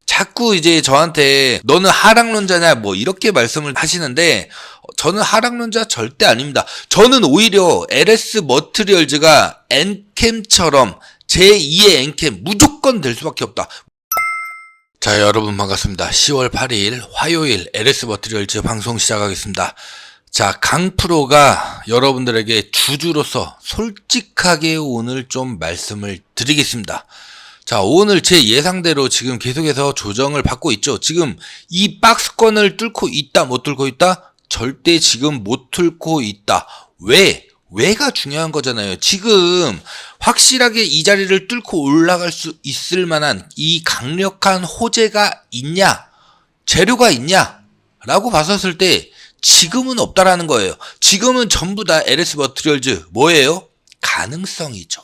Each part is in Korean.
자꾸 이제 저한테 너는 하락론자냐 뭐 이렇게 말씀을 하시는데 저는 하락론자 절대 아닙니다. 저는 오히려 LS 머트리얼즈가 엔캠처럼 제2의 엔캠 무조건 될 수밖에 없다. 자, 여러분 반갑습니다. 10월 8일 화요일 LS 머트리얼즈 방송 시작하겠습니다. 자, 강프로가 여러분들에게 주주로서 솔직하게 오늘 좀 말씀을 드리겠습니다. 자, 오늘 제 예상대로 지금 계속해서 조정을 받고 있죠. 지금 이 박스권을 뚫고 있다, 못 뚫고 있다? 절대 지금 못 뚫고 있다. 왜가 중요한 거잖아요. 지금 확실하게 이 자리를 뚫고 올라갈 수 있을 만한 이 강력한 호재가 있냐? 재료가 있냐? 라고 봤었을 때 지금은 없다라는 거예요. 지금은 전부 다 LS 머트리얼즈 뭐예요? 가능성이죠.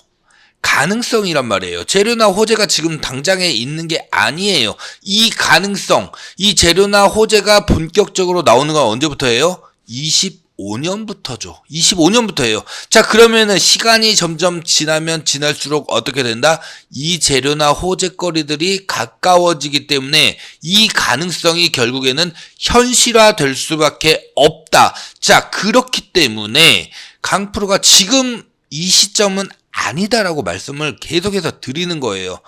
가능성이란 말이에요. 재료나 호재가 지금 당장에 있는 게 아니에요. 이 가능성, 이 재료나 호재가 본격적으로 나오는 건 언제부터예요? 25년부터죠. 25년부터예요. 자, 그러면은 시간이 점점 지나면 지날수록 어떻게 된다? 이 재료나 호재거리들이 가까워지기 때문에 이 가능성이 결국에는 현실화될 수밖에 없다. 자, 그렇기 때문에 강프로가 지금 이 시점은 아니다라고 말씀을 계속해서 드리는 거예요.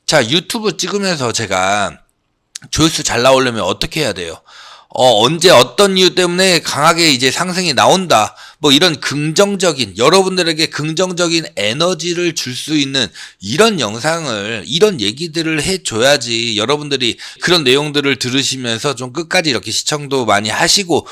자, 유튜브 찍으면서 제가 조회수 잘 나오려면 어떻게 해야 돼요? 언제 어떤 이유 때문에 강하게 이제 상승이 나온다. 뭐 이런 긍정적인, 여러분들에게 긍정적인 에너지를 줄 수 있는 이런 영상을, 이런 얘기들을 해줘야지 여러분들이 그런 내용들을 들으시면서 좀 끝까지 이렇게 시청도 많이 하시고,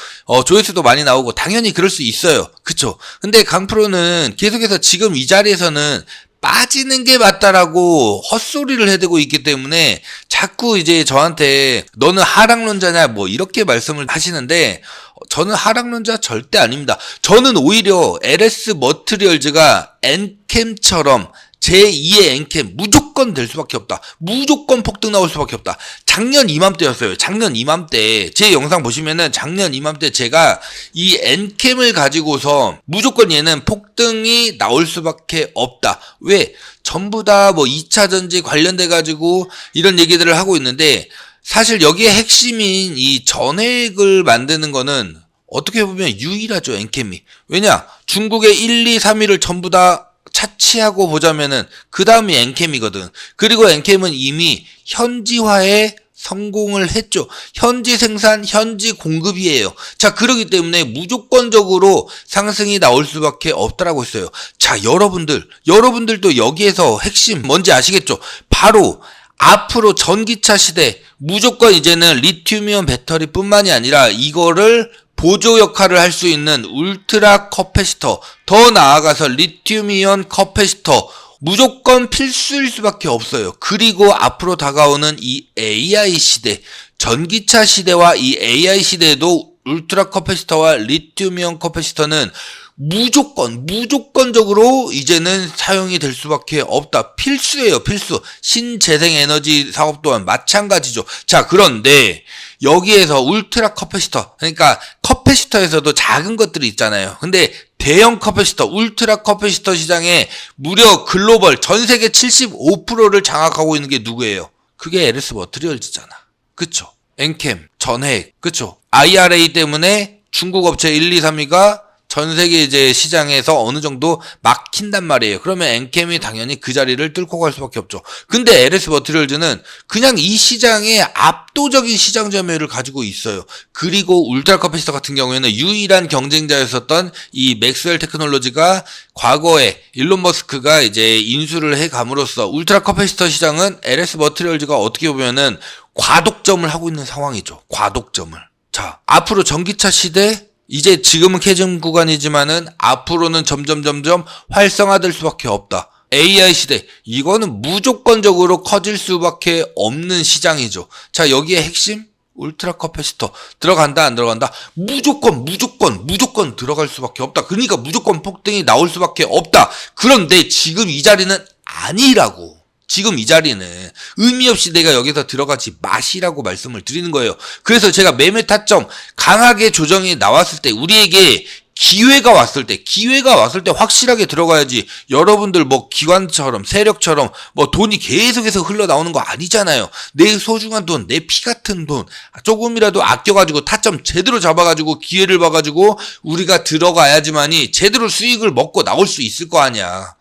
조회수도 많이 나오고, 당연히 그럴 수 있어요. 그쵸? 근데 강프로는 계속해서 지금 이 자리에서는 빠지는 게 맞다라고 헛소리를 해대고 있기 때문에 자꾸 이제 저한테 너는 하락론자냐 뭐 이렇게 말씀을 하시는데 저는 하락론자 절대 아닙니다. 저는 오히려 LS 머트리얼즈가 엔캠처럼 제2의 엔캠 무조건 될 수밖에 없다. 무조건 폭등 나올 수밖에 없다. 작년 이맘때였어요. 작년 이맘때 제 영상 보시면은 작년 이맘때 제가 이 엔캠을 가지고서 무조건 얘는 폭등이 나올 수밖에 없다. 왜? 전부 다 뭐 2차 전지 관련돼 가지고 이런 얘기들을 하고 있는데 사실 여기에 핵심인 이 전액을 만드는 거는 어떻게 보면 유일하죠. 엔캠이. 왜냐? 중국의 1, 2, 3위를 전부 다 차치하고 보자면은 그 다음이 엔캠이거든. 그리고 엔캠은 이미 현지화에 성공을 했죠. 현지 생산, 현지 공급이에요. 자, 그렇기 때문에 무조건적으로 상승이 나올 수밖에 없다라고 했어요. 자, 여러분들도 여기에서 핵심 뭔지 아시겠죠? 바로 앞으로 전기차 시대 무조건 이제는 리튬이온 배터리뿐만이 아니라 이거를 보조 역할을 할 수 있는 울트라 커패시터, 더 나아가서 리튬이온 커패시터 무조건 필수일 수밖에 없어요. 그리고 앞으로 다가오는 이 AI 시대, 전기차 시대와 이 AI 시대에도 울트라 커패시터와 리튬이온 커패시터는 무조건적으로 이제는 사용이 될 수밖에 없다. 필수예요, 필수. 신재생에너지 사업 또한 마찬가지죠. 자, 그런데 여기에서 울트라 커패시터, 그러니까 커패시터에서도 작은 것들이 있잖아요. 근데 대형 커패시터, 울트라 커패시터 시장에 무려 글로벌 전 세계 75%를 장악하고 있는 게 누구예요? 그게 LS 머트리얼즈잖아. 그쵸? 엔캠, 전핵, 그쵸? IRA 때문에 중국 업체 1, 2, 3위가 전 세계 이제 시장에서 어느 정도 막힌단 말이에요. 그러면 엔캠이 당연히 그 자리를 뚫고 갈 수밖에 없죠. 근데 LS 머트리얼즈는 그냥 이 시장에 압도적인 시장 점유율을 가지고 있어요. 그리고 울트라 커패시터 같은 경우에는 유일한 경쟁자였었던 이 맥스웰 테크놀로지가 과거에 일론 머스크가 이제 인수를 해 감으로써 울트라 커패시터 시장은 LS 머트리얼즈가 어떻게 보면은 과독점을 하고 있는 상황이죠. 과독점을. 자, 앞으로 전기차 시대 이제 지금은 캐즘 구간이지만은 앞으로는 점점 활성화될 수밖에 없다. AI 시대, 이거는 무조건적으로 커질 수밖에 없는 시장이죠. 자, 여기에 핵심 울트라 커패시터 들어간다 안 들어간다? 무조건 들어갈 수밖에 없다. 그러니까 무조건 폭등이 나올 수밖에 없다. 그런데 지금 이 자리는 아니라고. 지금 이 자리는 의미 없이 내가 여기서 들어가지 마시라고 말씀을 드리는 거예요. 그래서 제가 매매 타점 강하게 조정이 나왔을 때 우리에게 기회가 왔을 때 확실하게 들어가야지. 여러분들 뭐 기관처럼 세력처럼 뭐 돈이 계속해서 흘러나오는 거 아니잖아요. 내 소중한 돈, 내 피 같은 돈 조금이라도 아껴가지고 타점 제대로 잡아가지고 기회를 봐가지고 우리가 들어가야지만이 제대로 수익을 먹고 나올 수 있을 거 아니야.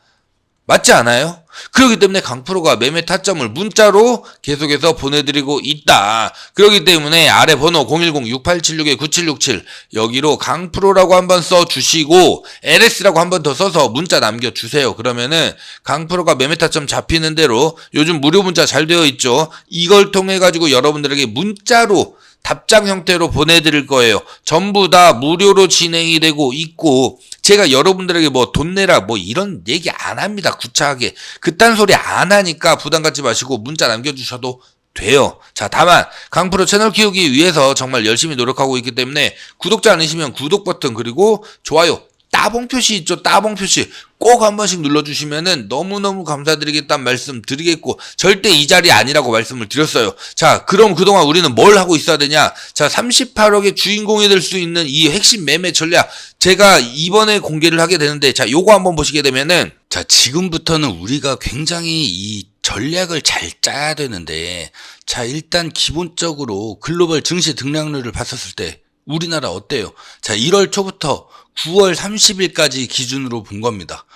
맞지 않아요? 그렇기 때문에 강프로가 매매 타점을 문자로 계속해서 보내드리고 있다. 그렇기 때문에 아래 번호 010-6876-9767 여기로 강프로라고 한번 써주시고 LS라고 한번 더 써서 문자 남겨주세요. 그러면은 강프로가 매매 타점 잡히는 대로 요즘 무료 문자 잘 되어 있죠. 이걸 통해 가지고 여러분들에게 문자로 답장 형태로 보내드릴 거예요. 전부 다 무료로 진행이 되고 있고 제가 여러분들에게 뭐 돈 내라 뭐 이런 얘기 안 합니다. 구차하게. 그딴 소리 안 하니까 부담 갖지 마시고 문자 남겨주셔도 돼요. 자, 다만 강프로 채널 키우기 위해서 정말 열심히 노력하고 있기 때문에 구독자 아니시면 구독 버튼 그리고 좋아요 따봉 표시 있죠. 따봉 표시 꼭 한 번씩 눌러주시면은 너무너무 감사드리겠다는 말씀 드리겠고 절대 이 자리 아니라고 말씀을 드렸어요. 자, 그럼 그동안 우리는 뭘 하고 있어야 되냐? 자, 38억의 주인공이 될 수 있는 이 핵심 매매 전략 제가 이번에 공개를 하게 되는데 자, 요거 한번 보시게 되면은 자, 지금부터는 우리가 굉장히 이 전략을 잘 짜야 되는데 자, 일단 기본적으로 글로벌 증시 등락률을 봤었을 때 우리나라 어때요? 자, 1월 초부터 9월 30일까지 기준으로 본 겁니다.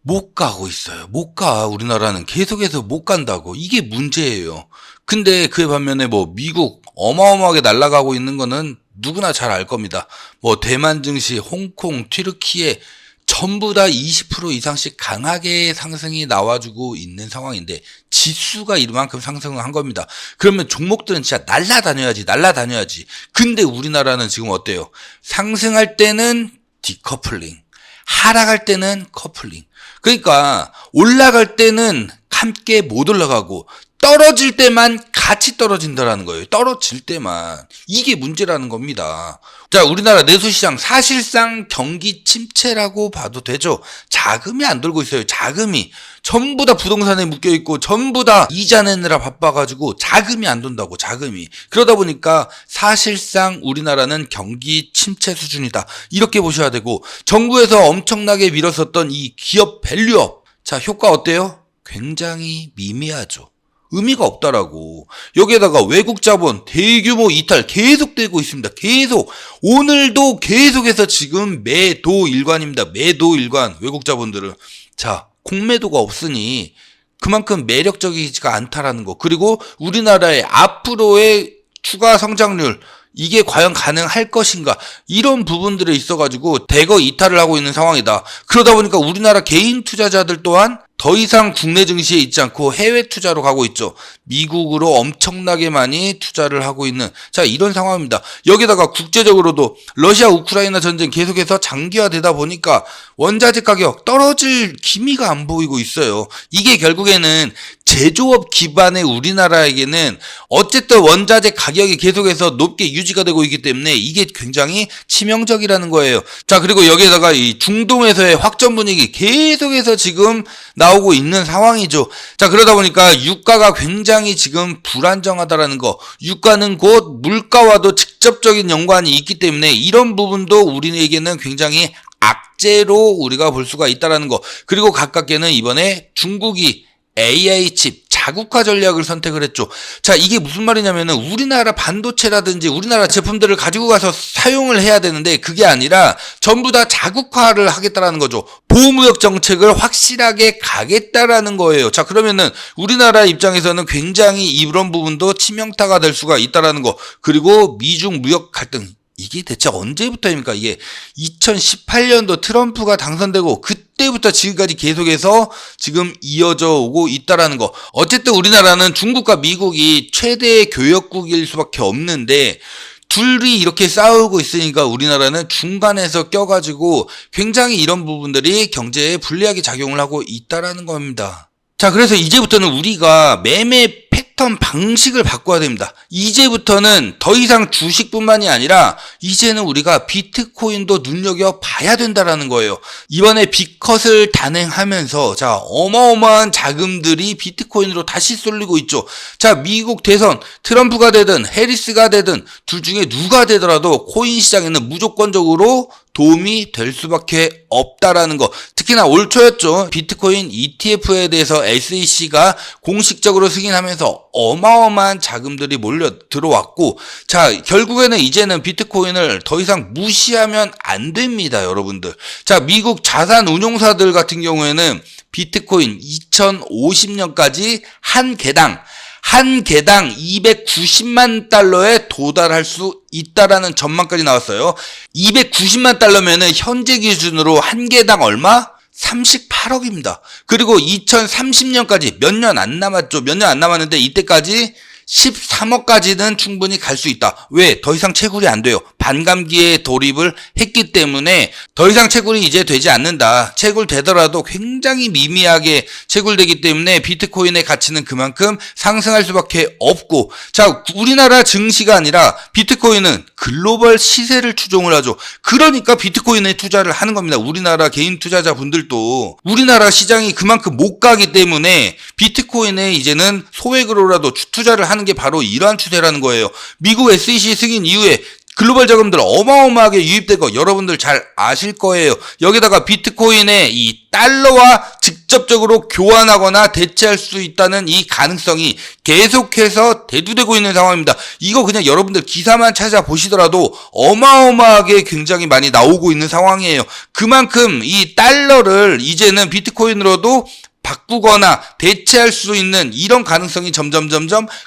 못 가고 있어요. 못 가. 우리나라는 계속해서 못 간다고. 이게 문제예요. 근데 그에 반면에 뭐 미국 어마어마하게 날아가고 있는 거는 누구나 잘 알 겁니다. 뭐 대만 증시, 홍콩, 튀르키예 전부 다 20% 이상씩 강하게 상승이 나와주고 있는 상황인데 지수가 이만큼 상승을 한 겁니다. 그러면 종목들은 진짜 날라다녀야지. 근데 우리나라는 지금 어때요? 상승할 때는 디커플링, 하락할 때는 커플링. 그러니까 올라갈 때는 함께 못 올라가고 떨어질 때만 같이 떨어진다라는 거예요. 떨어질 때만. 이게 문제라는 겁니다. 자, 우리나라 내수시장 사실상 경기 침체라고 봐도 되죠. 자금이 안 돌고 있어요. 자금이. 전부 다 부동산에 묶여있고 전부 다 이자 내느라 바빠가지고 자금이 안 돈다고. 자금이. 그러다 보니까 사실상 우리나라는 경기 침체 수준이다. 이렇게 보셔야 되고 정부에서 엄청나게 밀었었던 이 기업 밸류업. 자, 효과 어때요? 굉장히 미미하죠. 의미가 없다라고. 여기에다가 외국 자본 대규모 이탈 계속되고 있습니다. 계속. 오늘도 계속해서 지금 매도 일관입니다. 매도 일관. 외국 자본들은. 자, 공매도가 없으니 그만큼 매력적이지가 않다라는 거. 그리고 우리나라의 앞으로의 추가 성장률 이게 과연 가능할 것인가 이런 부분들에 있어가지고 대거 이탈을 하고 있는 상황이다. 그러다 보니까 우리나라 개인 투자자들 또한 더 이상 국내 증시에 있지 않고 해외 투자로 가고 있죠. 미국으로 엄청나게 많이 투자를 하고 있는 자 이런 상황입니다. 여기다가 국제적으로도 러시아 우크라이나 전쟁 계속해서 장기화되다 보니까 원자재 가격 떨어질 기미가 안 보이고 있어요. 이게 결국에는 제조업 기반의 우리나라에게는 어쨌든 원자재 가격이 계속해서 높게 유지가 되고 있기 때문에 이게 굉장히 치명적이라는 거예요. 자, 그리고 여기에다가 이 중동에서의 확전 분위기 계속해서 지금 나오고 있는 상황이죠. 자, 그러다 보니까 유가가 굉장히 지금 불안정하다라는 거. 유가는 곧 물가와도 직접적인 연관이 있기 때문에 이런 부분도 우리에게는 굉장히 악재로 우리가 볼 수가 있다라는 거. 그리고 가깝게는 이번에 중국이 AI 칩 자국화 전략을 선택을 했죠. 자, 이게 무슨 말이냐면은 우리나라 반도체라든지 우리나라 제품들을 가지고 가서 사용을 해야 되는데 그게 아니라 전부 다 자국화를 하겠다라는 거죠. 보호무역 정책을 확실하게 가겠다라는 거예요. 자, 그러면은 우리나라 입장에서는 굉장히 이런 부분도 치명타가 될 수가 있다라는 거. 그리고 미중 무역 갈등 이게 대체 언제부터입니까? 이게 2018년도 트럼프가 당선되고 그때부터 지금까지 계속해서 지금 이어져 오고 있다라는 거. 어쨌든 우리나라는 중국과 미국이 최대의 교역국일 수밖에 없는데 둘이 이렇게 싸우고 있으니까 우리나라는 중간에서 껴가지고 굉장히 이런 부분들이 경제에 불리하게 작용을 하고 있다라는 겁니다. 자, 그래서 이제부터는 우리가 매매 패턴 방식을 바꿔야 됩니다. 이제부터는 더 이상 주식뿐만이 아니라 이제는 우리가 비트코인도 눈여겨봐야 된다라는 거예요. 이번에 빅컷을 단행하면서 자 어마어마한 자금들이 비트코인으로 다시 쏠리고 있죠. 자, 미국 대선 트럼프가 되든 해리스가 되든 둘 중에 누가 되더라도 코인 시장에는 무조건적으로 도움이 될 수밖에 없다라는 거. 특히나 올 초였죠. 비트코인 ETF에 대해서 SEC가 공식적으로 승인하면서 어마어마한 자금들이 몰려 들어왔고, 자, 결국에는 이제는 비트코인을 더 이상 무시하면 안 됩니다, 여러분들. 자, 미국 자산 운용사들 같은 경우에는 비트코인 2050년까지 한 개당 290만 달러에 도달할 수 있다라는 전망까지 나왔어요. 290만 달러면은 현재 기준으로 한 개당 얼마? 38억입니다. 그리고 2030년까지 몇 년 안 남았죠. 몇 년 안 남았는데 이때까지 13억까지는 충분히 갈 수 있다. 왜? 더 이상 채굴이 안 돼요. 반감기에 돌입을 했기 때문에 더 이상 채굴이 이제 되지 않는다. 채굴되더라도 굉장히 미미하게 채굴되기 때문에 비트코인의 가치는 그만큼 상승할 수밖에 없고, 자, 우리나라 증시가 아니라 비트코인은 글로벌 시세를 추종을 하죠. 그러니까 비트코인에 투자를 하는 겁니다. 우리나라 개인 투자자분들도 우리나라 시장이 그만큼 못 가기 때문에 비트코인에 이제는 소액으로라도 투자를 하는 게 바로 이러한 추세라는 거예요. 미국 SEC 승인 이후에 글로벌 자금들 어마어마하게 유입된 거 여러분들 잘 아실 거예요. 여기다가 비트코인의 이 달러와 직접적으로 교환하거나 대체할 수 있다는 이 가능성이 계속해서 대두되고 있는 상황입니다. 이거 그냥 여러분들 기사만 찾아보시더라도 어마어마하게 굉장히 많이 나오고 있는 상황이에요. 그만큼 이 달러를 이제는 비트코인으로도 바꾸거나 대체할 수 있는 이런 가능성이 점점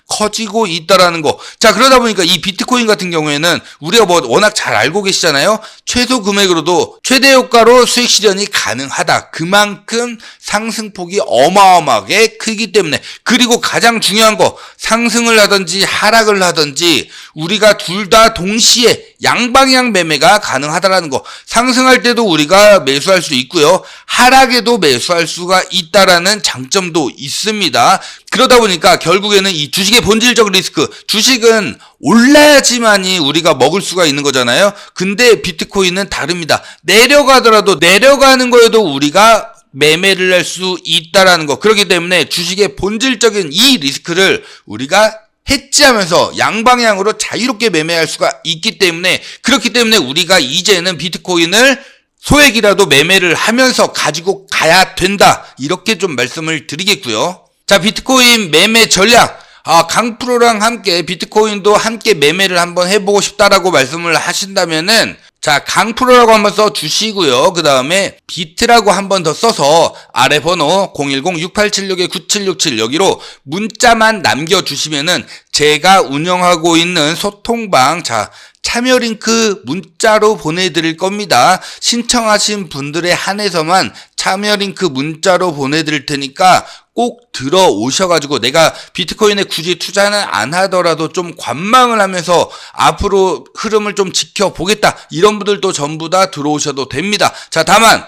커지고 있다라는 거. 자, 그러다 보니까 이 비트코인 같은 경우에는 우리가 뭐 워낙 잘 알고 계시잖아요. 최소 금액으로도 최대 효과로 수익 실현이 가능하다. 그만큼 상승폭이 어마어마하게 크기 때문에. 그리고 가장 중요한 거, 상승을 하든지 하락을 하든지 우리가 둘 다 동시에 양방향 매매가 가능하다라는 거. 상승할 때도 우리가 매수할 수 있고요. 하락에도 매수할 수가 있다라는 장점도 있습니다. 그러다 보니까 결국에는 이 주식의 본질적 리스크, 주식은 올라야지만이 우리가 먹을 수가 있는 거잖아요. 근데 비트코인은 다릅니다. 내려가더라도 내려가는 거에도 우리가 매매를 할 수 있다라는 거. 그렇기 때문에 주식의 본질적인 이 리스크를 우리가 해지하면서 양방향으로 자유롭게 매매할 수가 있기 때문에, 그렇기 때문에 우리가 이제는 비트코인을 소액이라도 매매를 하면서 가지고 가야 된다. 이렇게 좀 말씀을 드리겠고요. 자, 비트코인 매매 전략. 강프로랑 함께 비트코인도 함께 매매를 한번 해보고 싶다라고 말씀을 하신다면은, 자, 강프로라고 한번 써주시고요. 그 다음에 비트라고 한번 더 써서 아래 번호 010-6876-9767 여기로 문자만 남겨주시면은 제가 운영하고 있는 소통방, 자, 참여 링크 문자로 보내드릴 겁니다. 신청하신 분들에 한해서만 참여 링크 문자로 보내드릴 테니까 꼭 들어오셔가지고, 내가 비트코인에 굳이 투자는 안 하더라도 좀 관망을 하면서 앞으로 흐름을 좀 지켜보겠다, 이런 분들도 전부 다 들어오셔도 됩니다. 자, 다만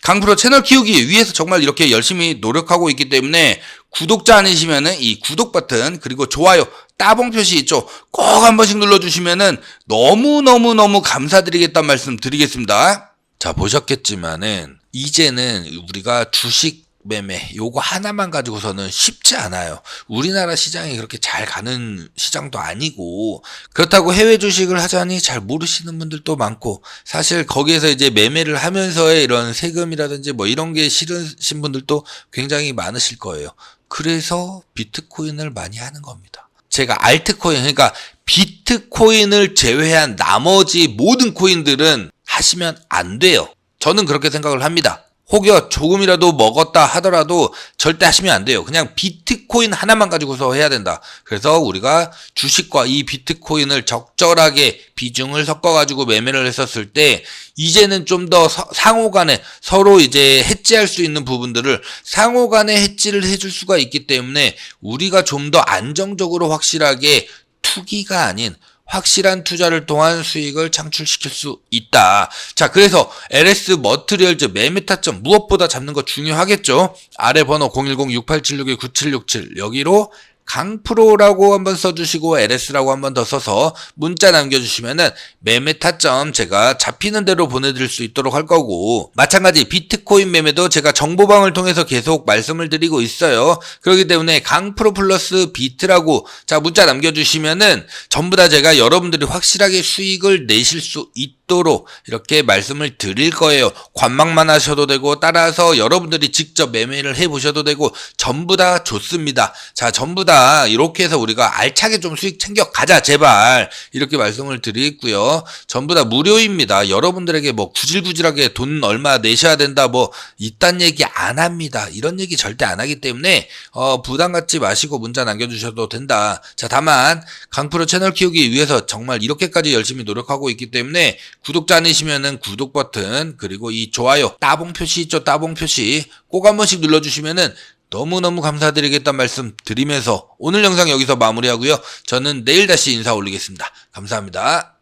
강프로 채널 키우기 위해서 정말 이렇게 열심히 노력하고 있기 때문에 구독자 아니시면은 이 구독 버튼 그리고 좋아요 따봉 표시 있죠, 꼭 한 번씩 눌러주시면은 너무 감사드리겠다는 말씀 드리겠습니다. 자, 보셨겠지만은 이제는 우리가 주식 매매 요거 하나만 가지고서는 쉽지 않아요. 우리나라 시장이 그렇게 잘 가는 시장도 아니고, 그렇다고 해외 주식을 하자니 잘 모르시는 분들도 많고, 사실 거기에서 이제 매매를 하면서의 이런 세금이라든지 뭐 이런 게 싫으신 분들도 굉장히 많으실 거예요. 그래서 비트코인을 많이 하는 겁니다. 제가 알트코인, 그러니까 비트코인을 제외한 나머지 모든 코인들은 하시면 안 돼요. 저는 그렇게 생각을 합니다. 혹여 조금이라도 먹었다 하더라도 절대 하시면 안 돼요. 그냥 비트코인 하나만 가지고서 해야 된다. 그래서 우리가 주식과 이 비트코인을 적절하게 비중을 섞어가지고 매매를 했었을 때, 이제는 좀 더 상호간에 서로 이제 해지할 수 있는 부분들을 상호간에 해지를 해줄 수가 있기 때문에 우리가 좀 더 안정적으로 확실하게 투기가 아닌 확실한 투자를 통한 수익을 창출시킬 수 있다. 자, 그래서 LS 머트리얼즈 매매 타점 무엇보다 잡는 거 중요하겠죠. 아래 번호 010-6876-9767 여기로 강프로라고 한번 써주시고 LS라고 한번 더 써서 문자 남겨주시면은 매매 타점 제가 잡히는 대로 보내드릴 수 있도록 할 거고, 마찬가지 비트코인 매매도 제가 정보방을 통해서 계속 말씀을 드리고 있어요. 그렇기 때문에 강프로 플러스 비트라고 자 문자 남겨주시면은 전부 다 제가 여러분들이 확실하게 수익을 내실 수 있다 없도록 이렇게 말씀을 드릴 거예요. 관망만 하셔도 되고 따라서 여러분들이 직접 매매를 해보셔도 되고 전부 다 좋습니다. 자, 전부 다 이렇게 해서 우리가 알차게 좀 수익 챙겨가자 제발 이렇게 말씀을 드리고요. 전부 다 무료입니다. 여러분들에게 뭐 구질구질하게 돈 얼마 내셔야 된다 뭐 이딴 얘기 안 합니다. 이런 얘기 절대 안 하기 때문에 부담 갖지 마시고 문자 남겨주셔도 된다. 자, 다만 강프로 채널 키우기 위해서 정말 이렇게까지 열심히 노력하고 있기 때문에 구독자 아니시면은 구독 버튼 그리고 이 좋아요 따봉 표시 있죠? 따봉 표시 꼭 한 번씩 눌러주시면은 너무너무 감사드리겠다는 말씀 드리면서 오늘 영상 여기서 마무리하고요. 저는 내일 다시 인사 올리겠습니다. 감사합니다.